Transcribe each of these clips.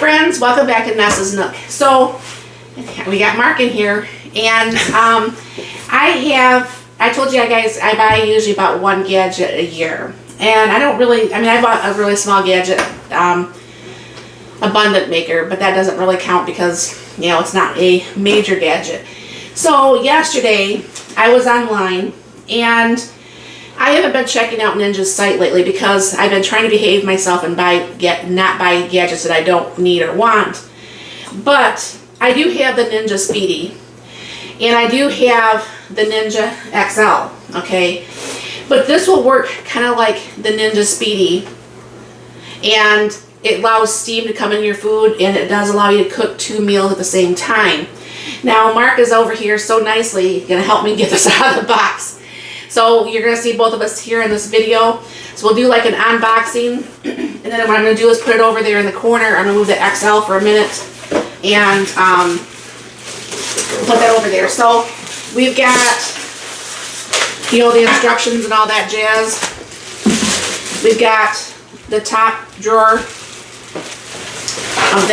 friends, welcome back to Nessa's Nook. So we got Mark in here, and I told you guys I buy usually about one gadget a year, and I bought a really small gadget, abundant maker, but that doesn't really count because it's not a major gadget. So yesterday I was online, and I haven't been checking out Ninja's site lately because I've been trying to behave myself and not buy gadgets that I don't need or want. But I do have the Ninja Speedy, and I do have the Ninja XL, okay? But this will work kind of like the Ninja Speedy, and it allows steam to come in your food, and it does allow you to cook 2 meals at the same time. Now Mark is over here so nicely going to help me get this out of the box. So you're going to see both of us here in this video. So we'll do like an unboxing, and then what I'm going to do is put it over there in the corner. I'm going to move the XL for a minute and put that over there. So we've got, the instructions and all that jazz. We've got the top drawer of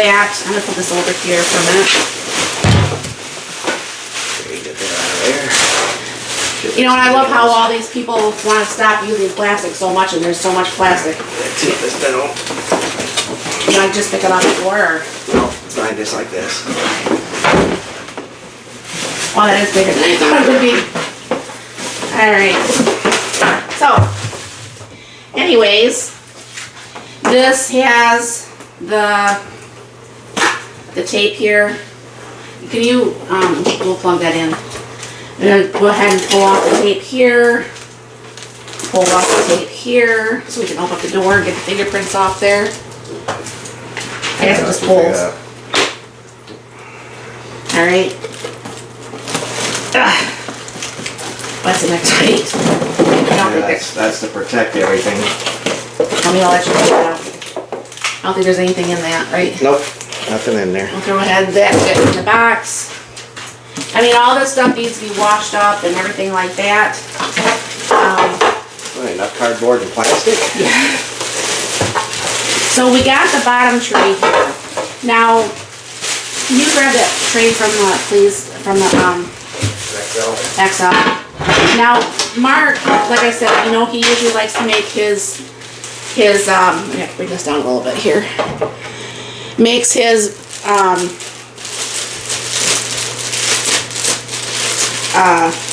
that. I'm going to put this over here for a minute. Get that out of there. And I love how all these people want to stop using plastic so much, and there's so much plastic. Let's get this down. I just pick it off the floor. No, it's fine, just like this. Oh, that is bigger than I thought it would be. Alright. So, anyways, this has the tape here. Can you, we'll plug that in. I'm going to go ahead and pull off the tape here, pull off the tape here, so we can open up the door and get the fingerprints off there. I guess it just pulls. Alright. What's the next weight? That's to protect everything. I'll let you pull it out. I don't think there's anything in that, right? Nope, nothing in there. I'll throw ahead that in the box. All this stuff needs to be washed up and everything like that. Enough cardboard and plastic? Yeah. So we got the bottom tray here. Now, can you grab that tray from the, please, from the XL. Now, Mark, like I said, he usually likes to make his I'm going to bring this down a little bit here. Makes his,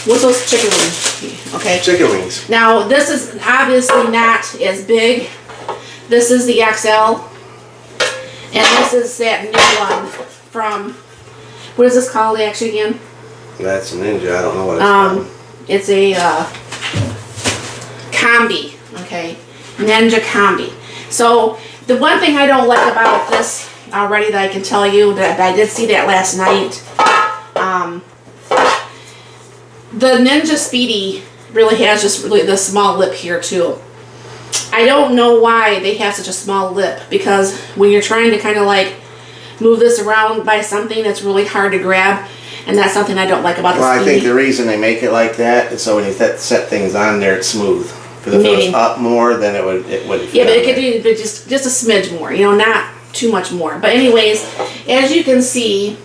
what's those chicken wings? Okay. Chicken wings. Now, this is obviously not as big. This is the XL. And this is that new one from, what is this called actually again? That's a Ninja. I don't know what it's called. It's a Combi. Okay. Ninja Combi. So, the one thing I don't like about this already that I can tell you, that I did see that last night, the Ninja Speedy really has just the small lip here too. I don't know why they have such a small lip, because when you're trying to kind of like move this around by something, it's really hard to grab, and that's something I don't like about the Speedy. Well, I think the reason they make it like that is so when you set things on there, it's smooth. Because if it was up more, then it would. Yeah, but it could be just a smidge more, not too much more. But anyways, as you can see,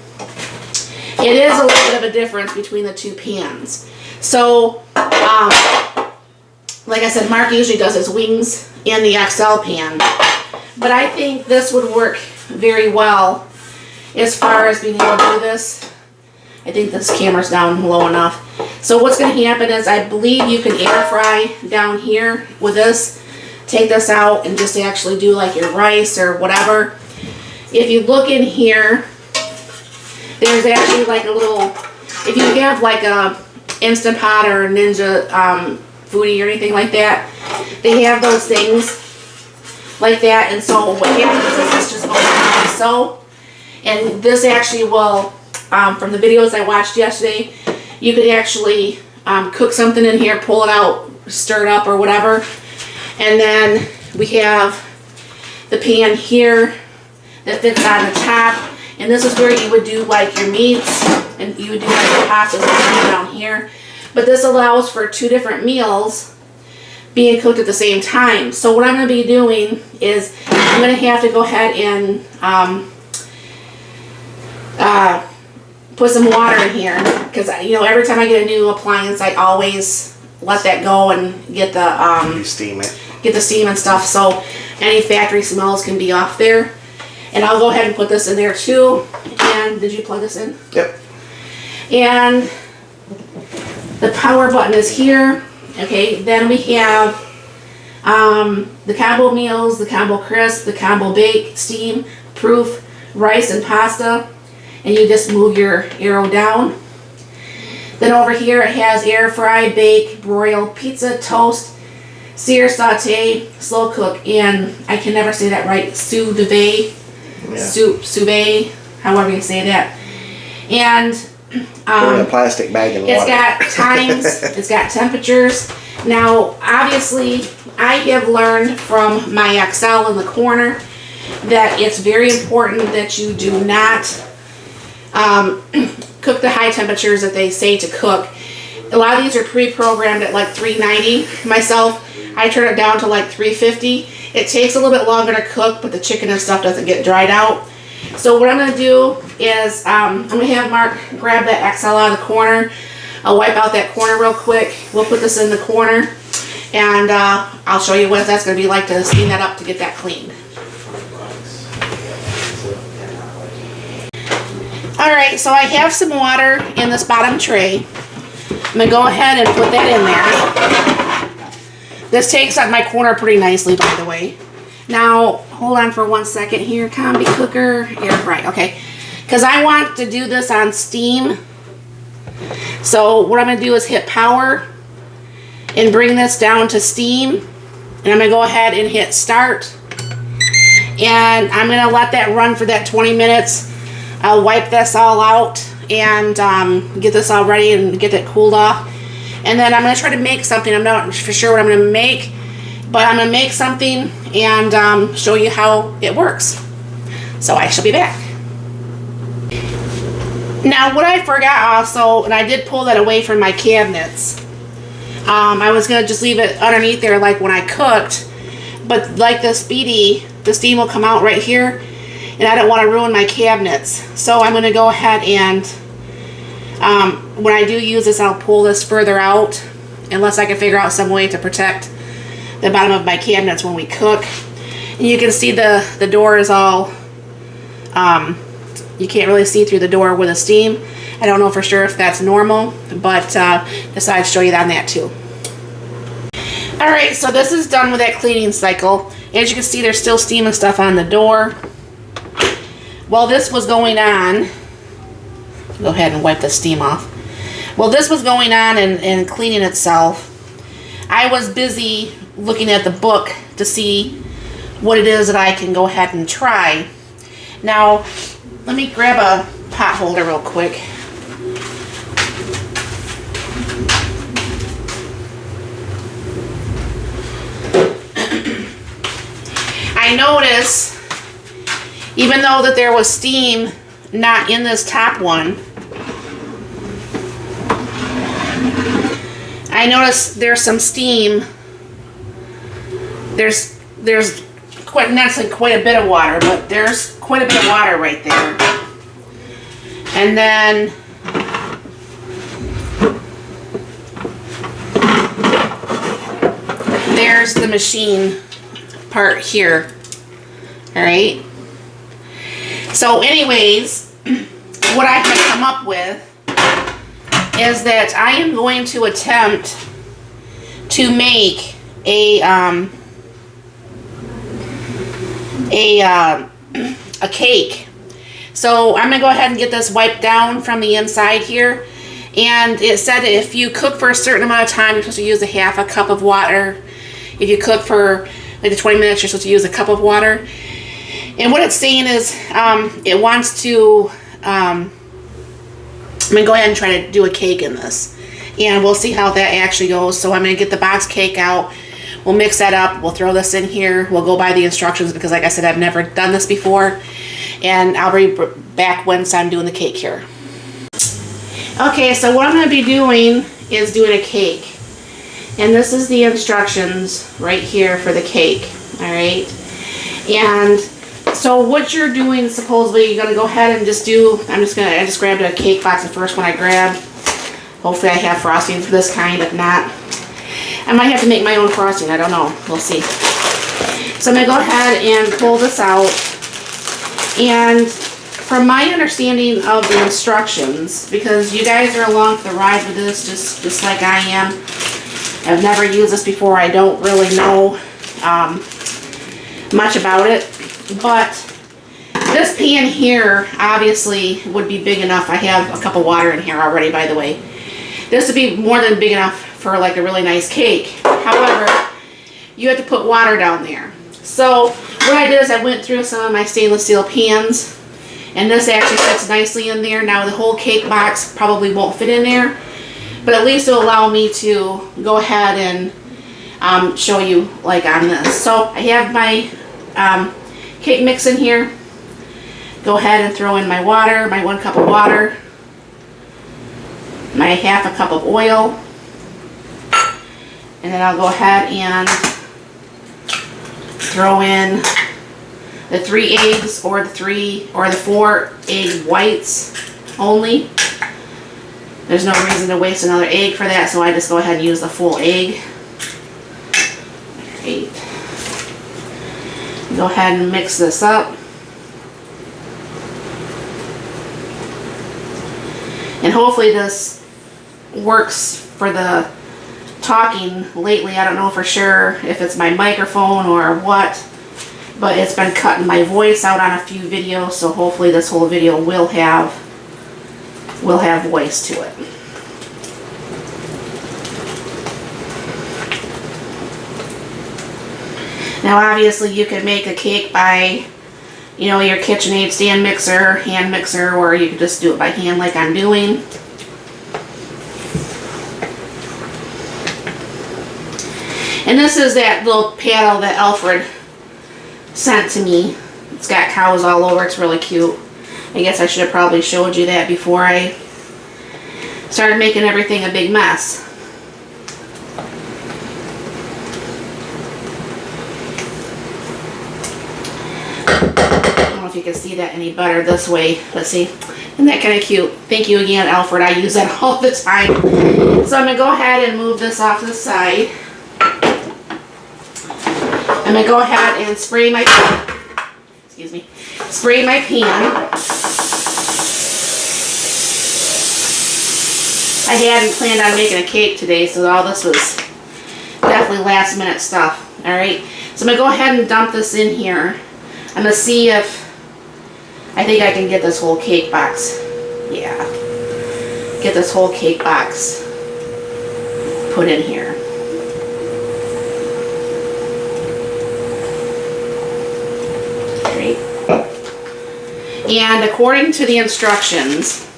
it is a little bit of a difference between the two pans. So, like I said, Mark usually does his wings in the XL pan. But I think this would work very well as far as being able to do this. I think this camera's down low enough. So what's going to happen is I believe you can air fry down here with this. Take this out and just actually do like your rice or whatever. If you look in here, there's actually like a little, if you have like a Instant Pot or Ninja Foodie or anything like that, they have those things like that. And so what happens is this just goes like so. And this actually will, from the videos I watched yesterday, you could actually cook something in here, pull it out, stir it up or whatever. And then we have the pan here that fits on the top. And this is where you would do like your meats, and you would do like your pastas down here. But this allows for 2 different meals being cooked at the same time. So what I'm going to be doing is I'm going to have to go ahead and put some water in here, because you know, every time I get a new appliance, I always let that go and get the You steam it. get the steam and stuff, so any factory smells can be off there. And I'll go ahead and put this in there too. And did you plug this in? Yep. And the power button is here. Okay, then we have the combo meals, the combo crisp, the combo bake, steam, proof, rice and pasta. And you just move your arrow down. Then over here it has air fry, bake, broil, pizza, toast, sear, saute, slow cook, and I can never say that right, sous vide, sous vide, however you say that. And Put in a plastic bag in water. it's got times, it's got temperatures. Now, obviously, I have learned from my XL in the corner that it's very important that you do not cook the high temperatures that they say to cook. A lot of these are pre-programmed at like 390. Myself, I turn it down to like 350. It takes a little bit longer to cook, but the chicken and stuff doesn't get dried out. So what I'm going to do is I'm going to have Mark grab that XL out of the corner. I'll wipe out that corner real quick. We'll put this in the corner, and I'll show you what that's going to be like to steam that up to get that cleaned. Alright, so I have some water in this bottom tray. I'm going to go ahead and put that in there. This takes up my corner pretty nicely, by the way. Now, hold on for 1 second here. Combi cooker, air fry. Okay, because I want to do this on steam. So what I'm going to do is hit power and bring this down to steam. And I'm going to go ahead and hit start. And I'm going to let that run for that 20 minutes. I'll wipe this all out and get this all ready and get it cooled off. And then I'm going to try to make something. I'm not for sure what I'm going to make, but I'm going to make something and show you how it works. So I shall be back. Now what I forgot also, and I did pull that away from my cabinets, I was going to just leave it underneath there like when I cooked, but like the Speedy, the steam will come out right here, and I don't want to ruin my cabinets. So I'm going to go ahead and when I do use this, I'll pull this further out, unless I can figure out some way to protect the bottom of my cabinets when we cook. And you can see the door is all, you can't really see through the door with the steam. I don't know for sure if that's normal, but decided to show you on that too. Alright, so this is done with that cleaning cycle. As you can see, there's still steam and stuff on the door. While this was going on, go ahead and wipe the steam off. While this was going on and cleaning itself, I was busy looking at the book to see what it is that I can go ahead and try. Now, let me grab a pot holder real quick. I noticed, even though that there was steam not in this top one, I noticed there's some steam. There's quite, not quite a bit of water, but there's quite a bit of water right there. And then there's the machine part here. All right. So anyways, what I have come up with is that I am going to attempt to make a cake. So I'm gonna go ahead and get this wiped down from the inside here. And it said that if you cook for a certain amount of time, you're supposed to use a half a cup of water. If you cook for like the 20 minutes, you're supposed to use a cup of water. And what it's saying is it wants to, I'm going to go ahead and try to do a cake in this. And we'll see how that actually goes. So I'm going to get the box cake out. We'll mix that up. We'll throw this in here. We'll go by the instructions because, like I said, I've never done this before. And I'll be back once I'm doing the cake here. Okay, so what I'm going to be doing is doing a cake. And this is the instructions right here for the cake. Alright. And So what you're doing, supposedly, you're gonna go ahead and just do, I just grabbed a cake box, the first one I grabbed. Hopefully I have frosting for this kind. If not, I might have to make my own frosting. I don't know. We'll see. So I'm gonna go ahead and pull this out. And from my understanding of the instructions, because you guys are along for the ride with this, just like I am. I've never used this before. I don't really know much about it. But this pan here obviously would be big enough. I have a cup of water in here already, by the way. This would be more than big enough for like a really nice cake. However, you have to put water down there. So what I did is I went through some of my stainless steel pans, and this actually fits nicely in there. Now the whole cake box probably won't fit in there, but at least it'll allow me to go ahead and show you like on this. So I have my cake mix in here. Go ahead and throw in my water, my 1 cup of water, my half a cup of oil, and then I'll go ahead and throw in the 3 eggs or the 4 egg whites only. There's no reason to waste another egg for that, so I just go ahead and use the full egg. Alright. Go ahead and mix this up. And hopefully this works for the talking lately. I don't know for sure if it's my microphone or what, but it's been cutting my voice out on a few videos, so hopefully this whole video will have voice to it. Now obviously you can make a cake by, you know, your KitchenAid stand mixer, hand mixer, or you can just do it by hand like I'm doing. And this is that little paddle that Alfred sent to me. It's got cows all over. It's really cute. I guess I should have probably showed you that before I started making everything a big mess. I don't know if you can see that any better this way. Let's see. Isn't that kind of cute? Thank you again, Alfred. I use that all the time. So I'm going to go ahead and move this off to the side. I'm going to go ahead and spray my pan. Excuse me. Spray my pan. I hadn't planned on making a cake today, so all this was definitely last minute stuff. Alright. So I'm going to go ahead and dump this in here. I'm going to see if I think I can get this whole cake box. Yeah. Get this whole cake box put in here. Great. And according to the instructions,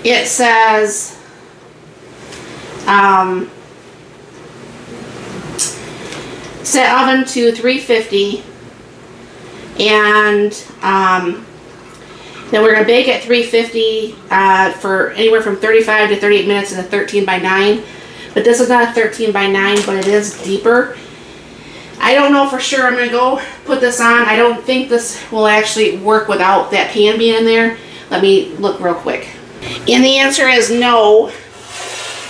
it says set oven to 350, and then we're going to bake at 350 for anywhere from 35 to 38 minutes in a 13 by 9. But this is not a 13 by 9, but it is deeper. I don't know for sure. I'm going to go put this on. I don't think this will actually work without that pan being in there. Let me look real quick. And the answer is no.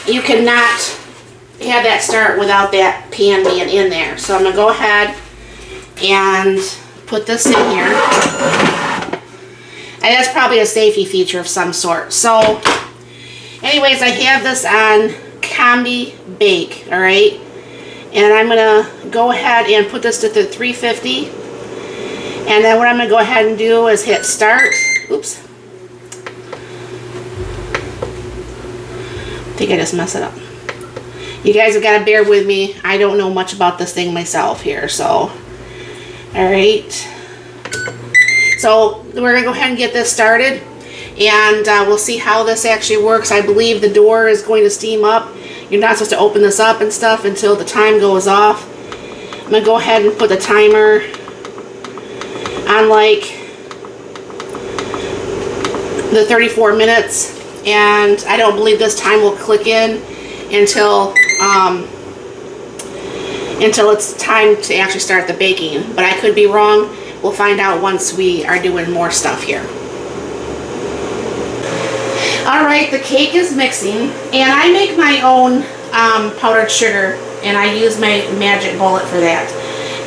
You cannot have that start without that pan being in there. So I'm going to go ahead and put this in here. And that's probably a safety feature of some sort. So anyways, I have this on Combi Bake, alright? And I'm going to go ahead and put this to the 350. And then what I'm going to go ahead and do is hit start. Oops. I think I just messed it up. You guys have got to bear with me. I don't know much about this thing myself here, so. Alright. So we're going to go ahead and get this started. And we'll see how this actually works. I believe the door is going to steam up. You're not supposed to open this up and stuff until the time goes off. I'm going to go ahead and put the timer on like the 34 minutes. And I don't believe this time will click in until it's time to actually start the baking. But I could be wrong. we'll find out once we are doing more stuff here. Alright, the cake is mixing, and I make my own powdered sugar, and I use my magic bullet for that.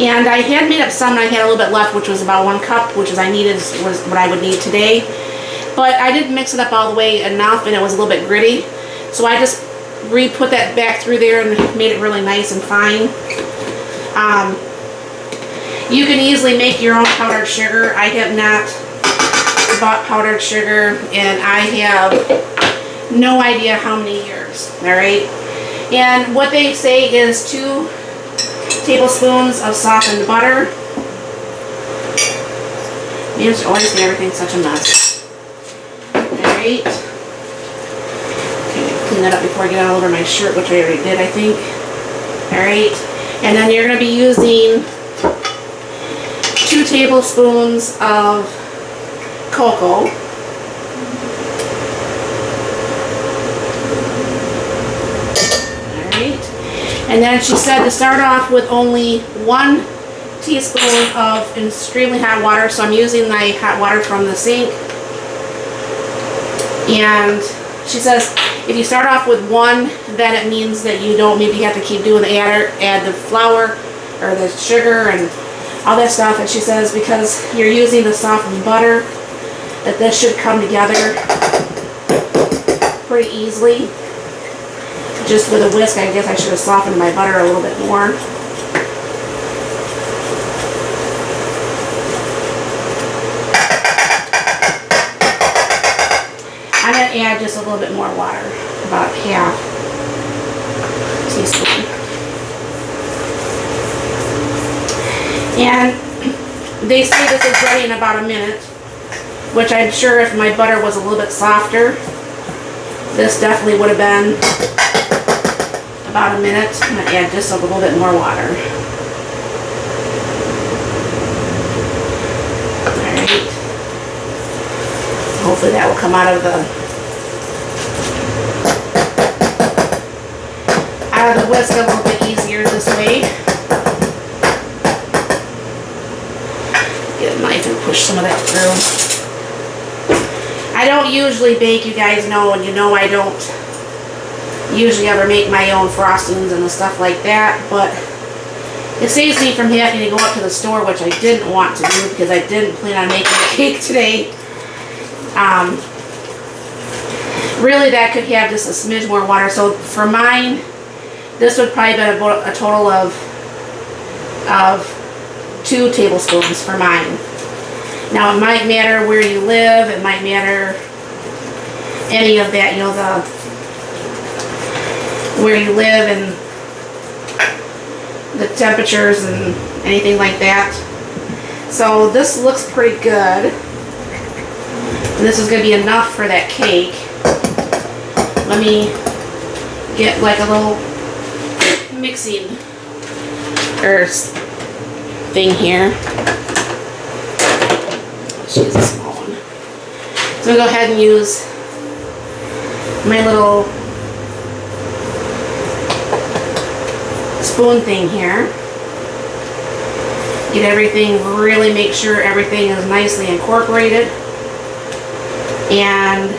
And I had made up some, and I had a little bit left, which was about 1 cup, which was what I would need today. But I didn't mix it up all the way enough, and it was a little bit gritty. So I just put that back through there and made it really nice and fine. You can easily make your own powdered sugar. I have not bought powdered sugar, and I have no idea how many years. Alright? And what they say is 2 tablespoons of softened butter. Managed to always make everything such a mess. Alright. Okay, clean that up before I get all over my shirt, which I already did, I think. Alright. And then you're going to be using 2 tablespoons of cocoa. Alright. And then she said to start off with only 1 teaspoon of extremely hot water. So I'm using my hot water from the sink. And she says if you start off with 1, then it means that you don't maybe have to keep doing add the flour or the sugar and all that stuff. And she says because you're using the softened butter, that this should come together pretty easily. Just with a whisk, I guess I should have softened my butter a little bit more. I'm going to add just a little bit more water, about half teaspoon. And they say this is ready in about a minute, which I'm sure if my butter was a little bit softer, this definitely would have been about a minute. I'm going to add just a little bit more water. Alright. Hopefully that will come out of the whisk a little bit easier this way. Get a knife and push some of that through. I don't usually bake, you guys know, and you know I don't usually ever make my own frostings and stuff like that, but it saves me from having to go up to the store, which I didn't want to do because I didn't plan on making a cake today. Really that could have just a smidge more water. So for mine, this would probably be about a total of 2 tablespoons for mine. Now it might matter where you live, it might matter any of that, you know, where you live and the temperatures and anything like that. So this looks pretty good. And this is going to be enough for that cake. Let me get like a little mixing thing here. Let's use a small one. So I'm going to go ahead and use my little spoon thing here. Get everything, really make sure everything is nicely incorporated. And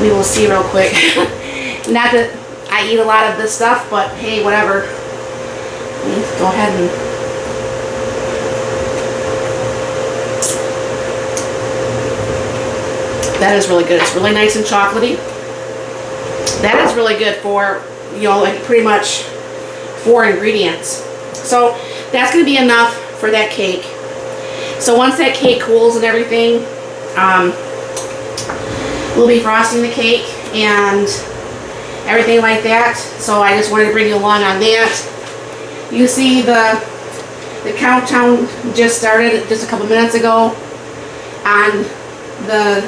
we will see real quick. Not that I eat a lot of this stuff, but hey, whatever. Let's go ahead and that is really good. It's really nice and chocolatey. That is really good for, you know, like pretty much 4 ingredients. So that's going to be enough for that cake. So once that cake cools and everything, we'll be frosting the cake and everything like that. So I just wanted to bring you along on that. You see the countdown just started just a couple minutes ago on the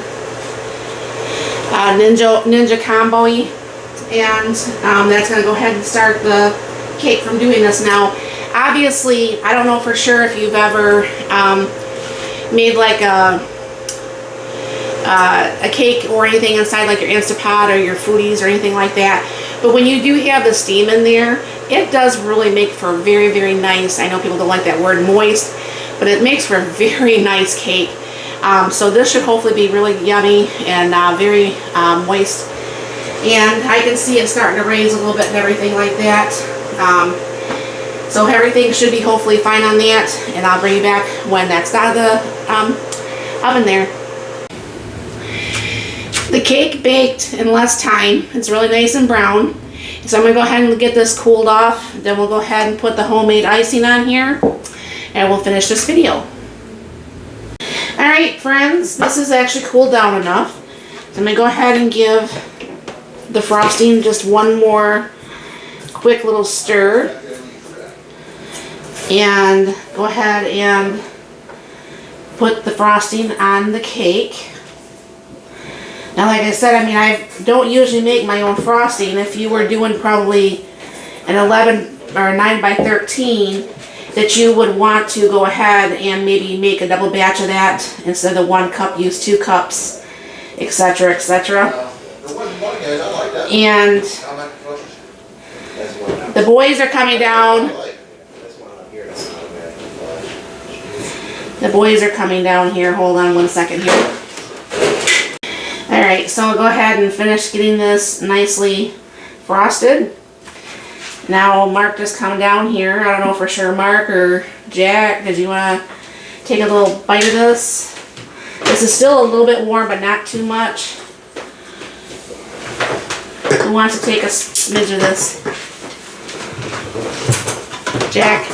Ninja Combi, and that's going to go ahead and start the cake from doing this now. Obviously, I don't know for sure if you've ever made like a cake or anything inside like your Instapot or your Foodies or anything like that, but when you do have the steam in there, it does really make for very, very nice, I know people don't like that word, moist, but it makes for a very nice cake. So this should hopefully be really yummy and very moist. And I can see it starting to raise a little bit and everything like that. So everything should be hopefully fine on that, and I'll bring you back when that's out of the oven there. The cake baked in less time. It's really nice and brown. So I'm going to go ahead and get this cooled off. Then we'll go ahead and put the homemade icing on here, and we'll finish this video. Alright friends, this is actually cooled down enough. So I'm going to go ahead and give the frosting just one more quick little stir. And go ahead and put the frosting on the cake. Now like I said, I mean, I don't usually make my own frosting. If you were doing probably an 11 or 9 by 13, that you would want to go ahead and maybe make a double batch of that. Instead of 1 cup, use 2 cups, etc., etc. And the boys are coming down. The boys are coming down here. Hold on 1 second here. Alright, so I'll go ahead and finish getting this nicely frosted. Now Mark just come down here. I don't know for sure, Mark or Jack, did you want to take a little bite of this? This is still a little bit warm, but not too much. Who wants to take a smidge of this? Jack.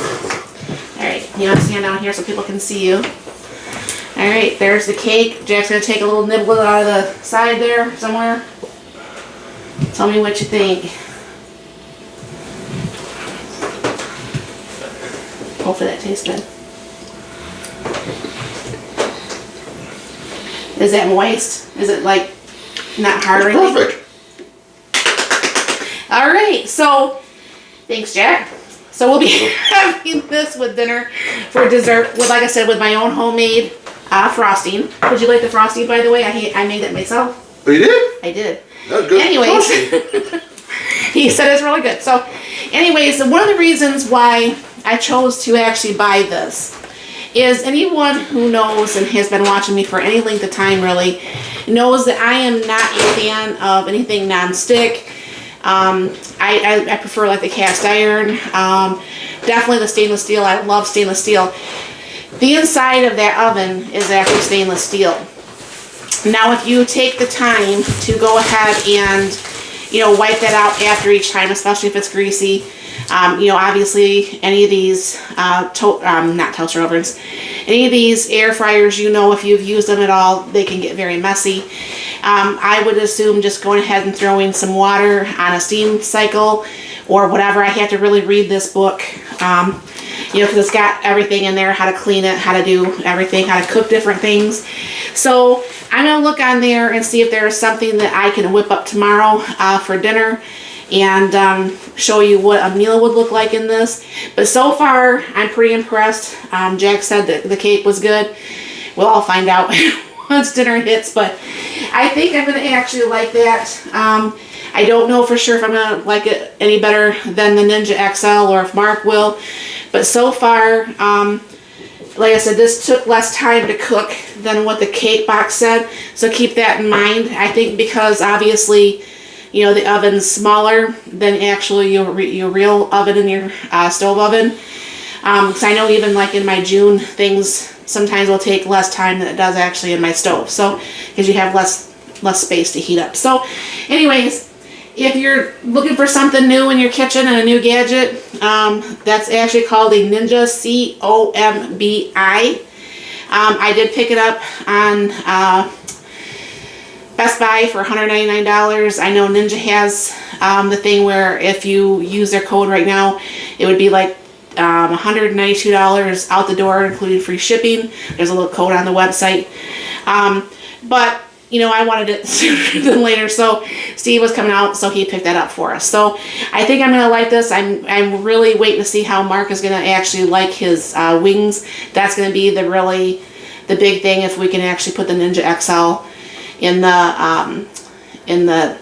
Alright, you want to stand down here so people can see you. Alright, there's the cake. Jack's going to take a little nibble out of the side there somewhere. Tell me what you think. Hopefully that tastes good. Is that moist? Is it like not hard or anything? Perfect. Alright, so thanks Jack. So we'll be having this with dinner for dessert with, like I said, with my own homemade frosting. Did you like the frosting, by the way? I made it myself. Oh, you did? I did. That's good. Anyways, he said it's really good. So anyways, one of the reasons why I chose to actually buy this is anyone who knows and has been watching me for any length of time really knows that I am not a fan of anything non-stick. I prefer like the cast iron, definitely the stainless steel. I love stainless steel. The inside of that oven is actually stainless steel. Now if you take the time to go ahead and, you know, wipe that out after each time, especially if it's greasy, you know, obviously any of these, not toaster ovens, any of these air fryers, you know, if you've used them at all, they can get very messy. I would assume just going ahead and throwing some water on a steam cycle or whatever. I had to really read this book, you know, because it's got everything in there, how to clean it, how to do everything, how to cook different things. So I'm going to look on there and see if there is something that I can whip up tomorrow for dinner and show you what a meal would look like in this. But so far, I'm pretty impressed. Jack said that the cake was good. We'll all find out once dinner hits, but I think I'm going to actually like that. I don't know for sure if I'm going to like it any better than the Ninja XL or if Mark will, but so far, like I said, this took less time to cook than what the cake box said, so keep that in mind. I think because obviously, you know, the oven's smaller than actually your real oven in your stove oven. Because I know even like in my June things sometimes will take less time than it does actually in my stove. So because you have less space to heat up. So anyways, if you're looking for something new in your kitchen and a new gadget, that's actually called a Ninja Combi. I did pick it up on Best Buy for $199. I know Ninja has the thing where if you use their code right now, it would be like $192 out the door, including free shipping. There's a little code on the website. But you know, I wanted it sooner than later, so Steve was coming out, so he picked that up for us. So I think I'm going to like this. I'm really waiting to see how Mark is going to actually like his wings. That's going to be the big thing, if we can actually put the Ninja XL in the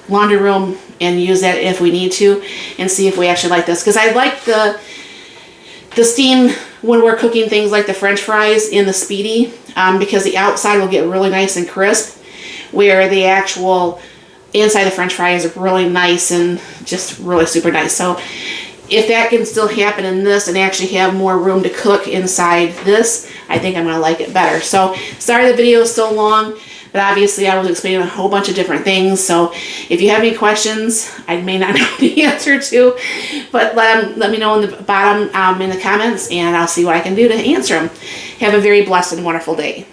laundry room and use that if we need to, and see if we actually like this. Because I like the steam when we're cooking things like the French fries in the Speedy, because the outside will get really nice and crisp, where the actual inside the French fry is really nice and just really super nice. So if that can still happen in this and actually have more room to cook inside this, I think I'm going to like it better. So sorry the video is so long, but obviously I was explaining a whole bunch of different things. So if you have any questions I may not know the answer to, but let me know in the bottom in the comments, and I'll see what I can do to answer them. Have a very blessed and wonderful day.